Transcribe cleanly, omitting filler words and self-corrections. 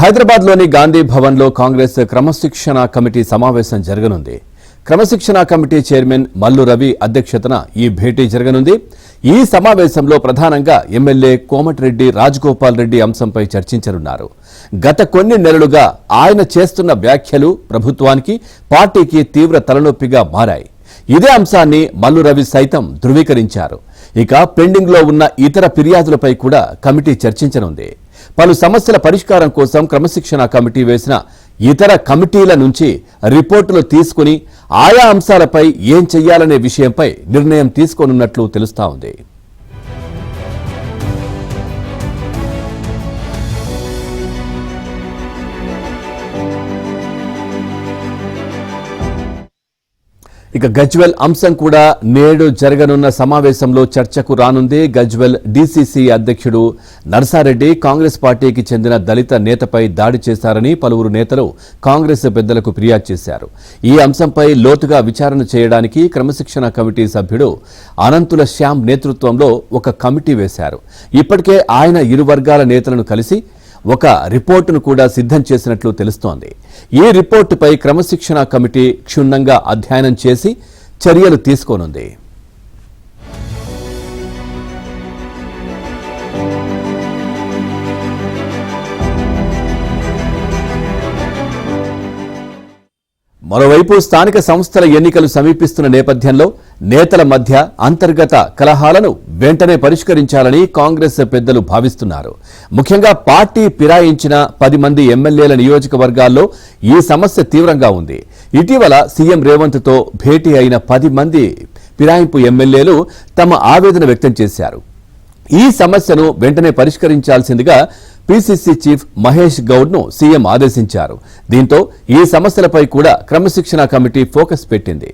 హైదరాబాద్లోని గాంధీ భవన్లో కాంగ్రెస్ క్రమశిక్షణ కమిటీ సమావేశం జరగనుంది. క్రమశిక్షణ కమిటీ చైర్మన్ మల్లు రవి అధ్యక్షతన ఈ భేటీ జరగనుంది. ఈ సమావేశంలో ప్రధానంగా ఎమ్మెల్యే కోమటిరెడ్డి రాజగోపాల్ రెడ్డి అంశంపై చర్చించనున్నారు. గత కొన్ని నెలలుగా ఆయన చేస్తున్న వ్యాఖ్యలు ప్రభుత్వానికి, పార్టీకి తీవ్ర తలనొప్పిగా మారాయి. ఇదే అంశాన్ని మల్లు రవి సైతం ధృవీకరించారు. ఇక పెండింగ్ లో ఉన్న ఇతర ఫిర్యాదులపై కూడా కమిటీ చర్చించనుంది. పలు సమస్యల పరిష్కారం కోసం క్రమశిక్షణ కమిటీ వేసిన ఇతర కమిటీల నుంచి రిపోర్టులు తీసుకుని ఆయా అంశాలపై ఏం చెయ్యాలనే విషయంపై నిర్ణయం తీసుకోనున్నట్లు తెలుస్తా ఉంది. ఇక గజ్వెల్ అంశం కూడా నేడు జరగనున్న సమావేశంలో చర్చకు రానుంది. గజ్వెల్ డీసీసీ అధ్యక్షుడు నర్సారెడ్డి కాంగ్రెస్ పార్టీకి చెందిన దళిత నేతపై దాడి చేశారని పలువురు నేతలు కాంగ్రెస్ పెద్దలకు ఫిర్యాదు చేశారు. ఈ అంశంపై లోతుగా విచారణ చేయడానికి క్రమశిక్షణ కమిటీ సభ్యుడు అనంతుల శ్యామ్ నేతృత్వంలో ఒక కమిటీ వేశారు. ఇప్పటికే ఆయన ఇరు వర్గాల నేతలను కలిసి ఒక రిపోర్టును కూడా సిద్ధం చేసినట్లు తెలుస్తోంది. ఈ రిపోర్టుపై క్రమశిక్షణ కమిటీ క్షుణ్ణంగా అధ్యయనం చేసి చర్యలు తీసుకోనుంది. మరోవైపు స్థానిక సంస్థల ఎన్నికలు సమీపిస్తున్న నేపథ్యంలో నేతల మధ్య అంతర్గత కలహాలను వెంటనే పరిష్కరించాలని కాంగ్రెస్ పెద్దలు భావిస్తున్నారు. ముఖ్యంగా పార్టీ ఫిరాయించిన 10 మంది ఎమ్మెల్యేల నియోజకవర్గాల్లో ఈ సమస్య తీవ్రంగా ఉంది. ఇటీవల సీఎం రేవంత్తో భేటీ అయిన 10 మంది ఫిరాయింపు ఎమ్మెల్యేలు తమ ఆవేదన వ్యక్తం చేశారు. ఈ సమస్యను వెంటనే పరిష్కరించాల్సిందిగా పీసీసీ చీఫ్ మహేష్ గౌడ్ను సీఎం ఆదేశించారు. దీంతో ఈ సమస్యలపై కూడా క్రమశిక్షణ కమిటీ ఫోకస్ పెట్టింది.